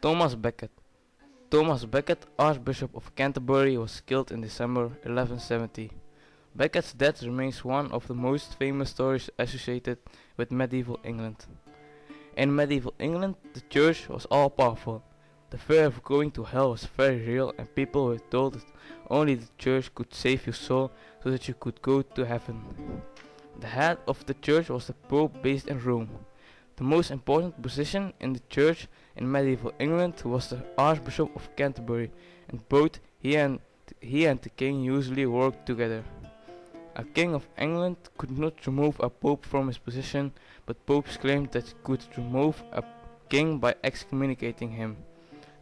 Thomas Becket. Thomas Becket, Archbishop of Canterbury, was killed in December 1170. Becket's death remains one of the most famous stories associated with medieval England. In medieval England, the church was all-powerful. The fear of going to hell was very real, and people were told that only the church could save your soul so that you could go to heaven. The head of the church was the Pope, based in Rome. The most important position in the church in medieval England was the Archbishop of Canterbury, and both he and the king usually worked together. A king of England could not remove a pope from his position, but popes claimed that he could remove a king by excommunicating him.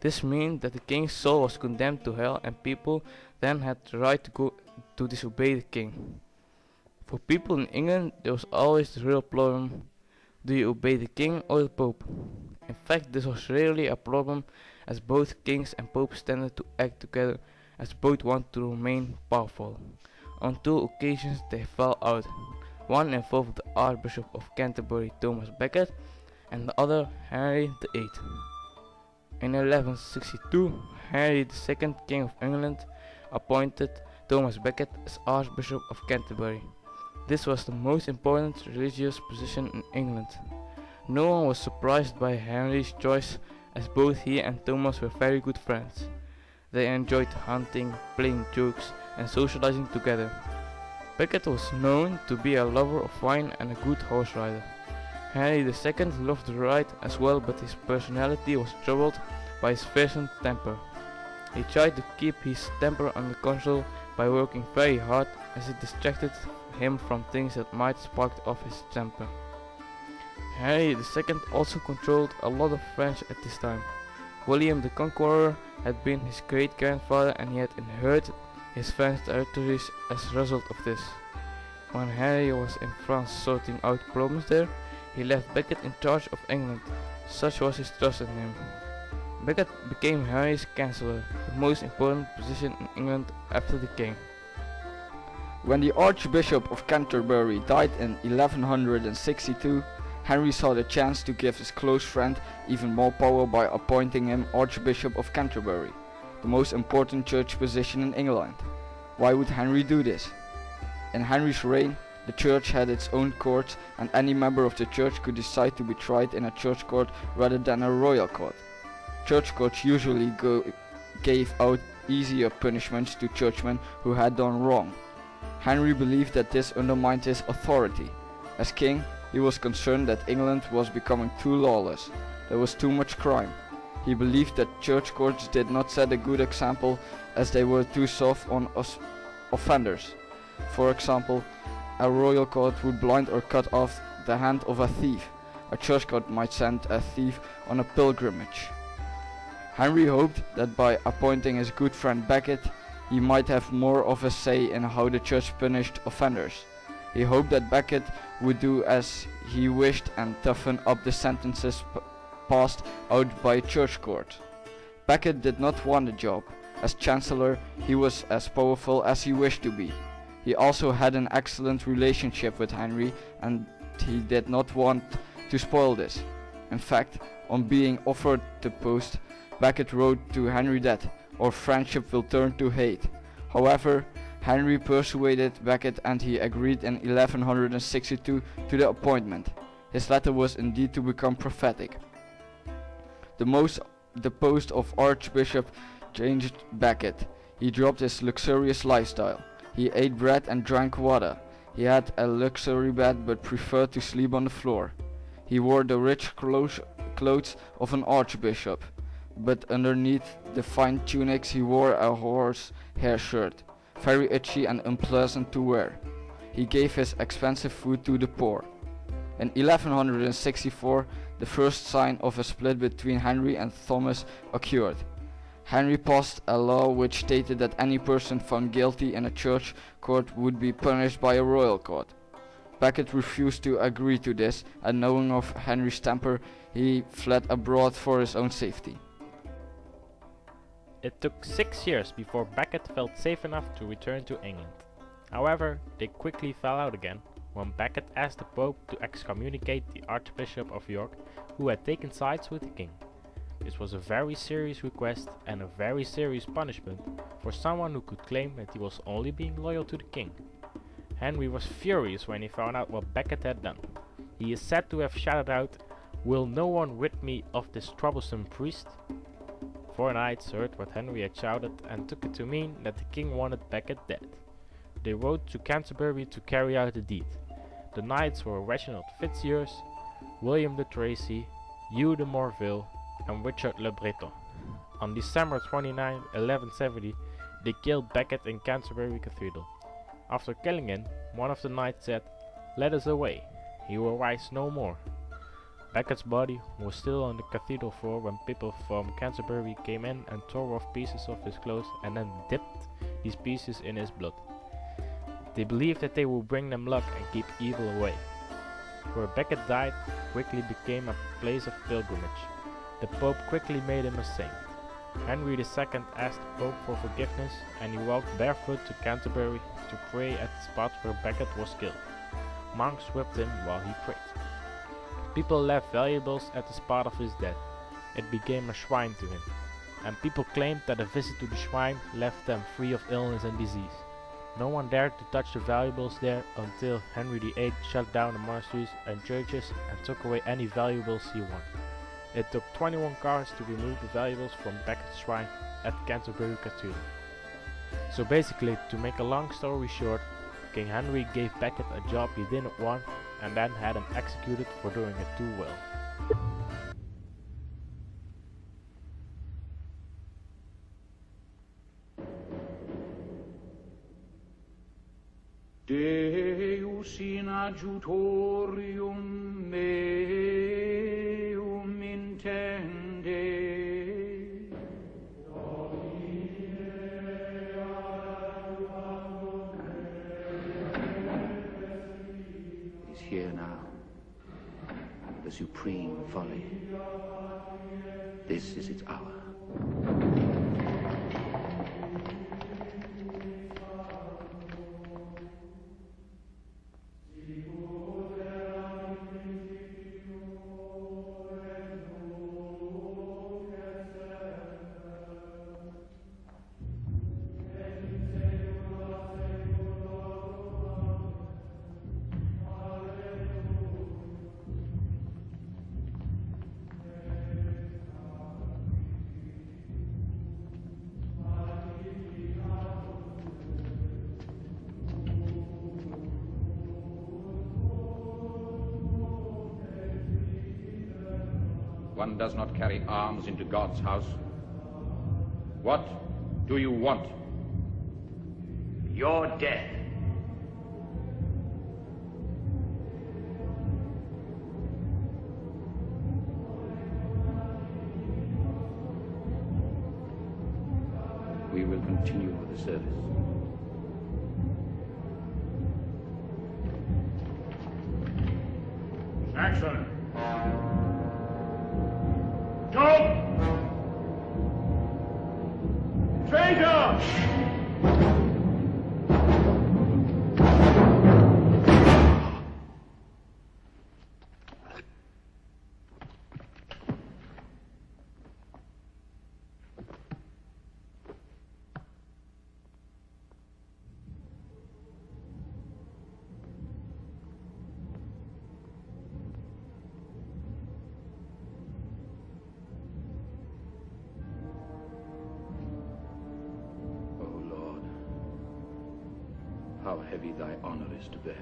This meant that the king's soul was condemned to hell, and people then had the right to disobey the king. For people in England, there was always the real problem: do you obey the king or the pope? In fact, this was rarely a problem, as both kings and popes tended to act together, as both wanted to remain powerful. On two occasions they fell out. One involved the Archbishop of Canterbury, Thomas Becket, and the other Henry VIII. In 1162, Henry II, King of England, appointed Thomas Becket as Archbishop of Canterbury. This was the most important religious position in England. No one was surprised by Henry's choice, as both he and Thomas were very good friends. They enjoyed hunting, playing jokes, and socializing together. Becket was known to be a lover of wine and a good horse rider. Henry II loved to ride as well, but his personality was troubled by his fierce temper. He tried to keep his temper under control by working very hard, as it distracted him from things that might spark off his temper. Henry II also controlled a lot of French at this time. William the Conqueror had been his great-grandfather, and he had inherited his French territories as a result of this. When Henry was in France sorting out problems there, he left Becket in charge of England. Such was his trust in him. Becket became Henry's Chancellor, the most important position in England after the king. When the Archbishop of Canterbury died in 1162, Henry saw the chance to give his close friend even more power by appointing him Archbishop of Canterbury, the most important church position in England. Why would Henry do this? In Henry's reign, the church had its own courts, and any member of the church could decide to be tried in a church court rather than a royal court. Church courts usually gave out easier punishments to churchmen who had done wrong. Henry believed that this undermined his authority. As king, he was concerned that England was becoming too lawless. There was too much crime. He believed that church courts did not set a good example, as they were too soft on offenders. For example, a royal court would blind or cut off the hand of a thief. A church court might send a thief on a pilgrimage. Henry hoped that by appointing his good friend Becket, he might have more of a say in how the church punished offenders. He hoped that Becket would do as he wished and toughen up the sentences passed out by church court. Becket did not want the job. As Chancellor, he was as powerful as he wished to be. He also had an excellent relationship with Henry, and he did not want to spoil this. In fact, on being offered the post, Becket wrote to Henry that our friendship will turn to hate. However, Henry persuaded Becket, and he agreed in 1162 to the appointment. His letter was indeed to become prophetic. The post of Archbishop changed Becket. He dropped his luxurious lifestyle. He ate bread and drank water. He had a luxury bed but preferred to sleep on the floor. He wore the rich clothes of an archbishop, but underneath the fine tunics he wore a horsehair shirt, very itchy and unpleasant to wear. He gave his expensive food to the poor. In 1164, the first sign of a split between Henry and Thomas occurred. Henry passed a law which stated that any person found guilty in a church court would be punished by a royal court. Becket refused to agree to this, and knowing of Henry's temper, he fled abroad for his own safety. It took 6 years before Becket felt safe enough to return to England. However, they quickly fell out again when Becket asked the Pope to excommunicate the Archbishop of York, who had taken sides with the king. This was a very serious request and a very serious punishment for someone who could claim that he was only being loyal to the king. Henry was furious when he found out what Becket had done. He is said to have shouted out, "Will no one rid me of this troublesome priest?" 4 knights heard what Henry had shouted and took it to mean that the king wanted Becket dead. They rode to Canterbury to carry out the deed. The knights were Reginald Fitzurse, William de Tracy, Hugh de Morville, and Richard le Breton. On December 29, 1170, they killed Becket in Canterbury Cathedral. After killing him, one of the knights said, "Let us away, he will rise no more." Becket's body was still on the cathedral floor when people from Canterbury came in and tore off pieces of his clothes and then dipped these pieces in his blood. They believed that they would bring them luck and keep evil away. Where Becket died quickly became a place of pilgrimage. The Pope quickly made him a saint. Henry II asked the Pope for forgiveness and he walked barefoot to Canterbury to pray at the spot where Becket was killed. Monks whipped him while he prayed. People left valuables at the spot of his death. It became a shrine to him, and people claimed that a visit to the shrine left them free of illness and disease. No one dared to touch the valuables there until Henry VIII shut down the monasteries and churches and took away any valuables he wanted. It took 21 cars to remove the valuables from Becket's shrine at Canterbury Cathedral. So basically, to make a long story short, King Henry gave Becket a job he didn't want and then had him executed for doing it too well. Deus in adjutorium meum intende. Is here now, the supreme folly. This is its hour. One does not carry arms into God's house. What do you want? Your death. We will continue with the service. Action! Go! Traitor! How heavy thy honor is to bear.